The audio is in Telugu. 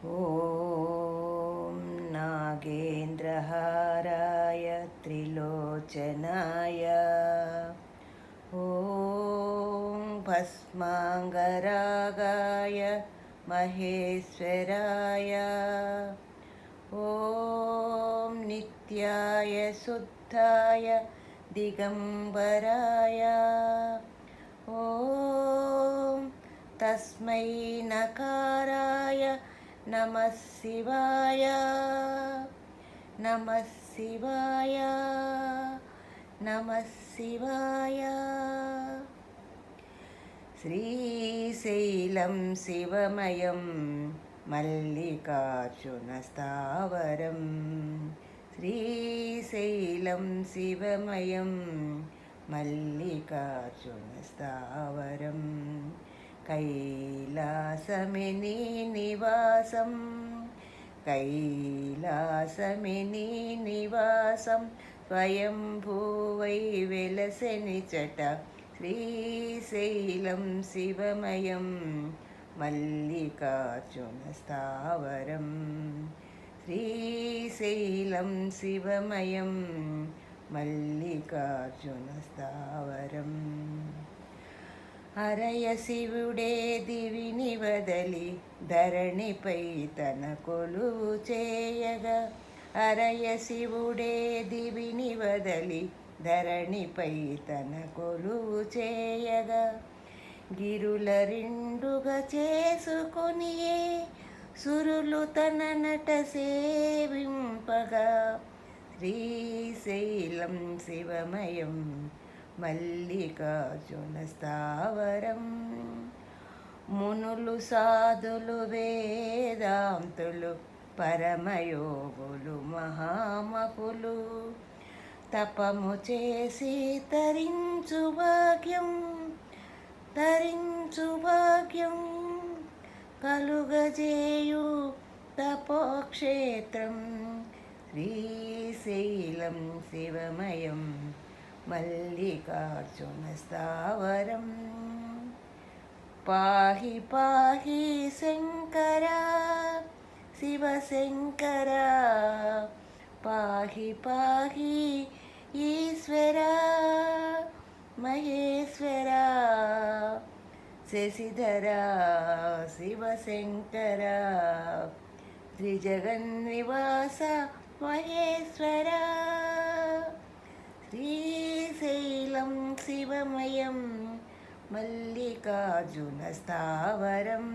ॐ नागेन्द्रहाराय त्रिलोचनाय ॐ भस्माङ्गरागाय महेश्वराय ॐ नित्याय शुद्धाय दिगम्बराय ॐ तस्मै नकाराय नमः शिवाय नमः शिवाय नमः शिवाय। श्रीशैलं शिवमयं मल्लिकार्जुनस्थावरं श्रीशैलं शिवमयं मल्लिकार्जुनस्थावरं कैलासमिनी निवासं कैलासमिनी निवासं स्वयंभूवै वेलसेनिचट श्रीशैलं शिवमयं मल्लिकार्जुनस्थावरं श्रीशैलं शिवमयं मल्लिकार्जुनस्थावरं। హరయ శివుడే దివిని వదలి ధరణిపై తన కొలువు చేయగా హరయ శివుడే దివిని వదలి ధరణిపై తన కొలువు చేయగా గిరుల రెండుగా చేసుకొనియే సురులు తన నట సేవింపగా శ్రీశైలం శివమయం మల్లికార్జునస్థావరం మునులు సాధులు వేదాంతులు పరమయోగులు మహామహులు తపము చేసి తరించు భాగ్యం కలుగజేయు తపోక్షేత్రం శ్రీశైలం శివమయం మల్లికార్జునస్థావరం। పాహి పాహి శంకరా శివశంకరా పాహి పాహి ఈశ్వరా మహేశ్వరా శశిధరా శివశంకరా త్రిజగన్నివాస మహేశ్వరా శ్రీశైలం శివమయం మల్లికార్జునస్థావరం।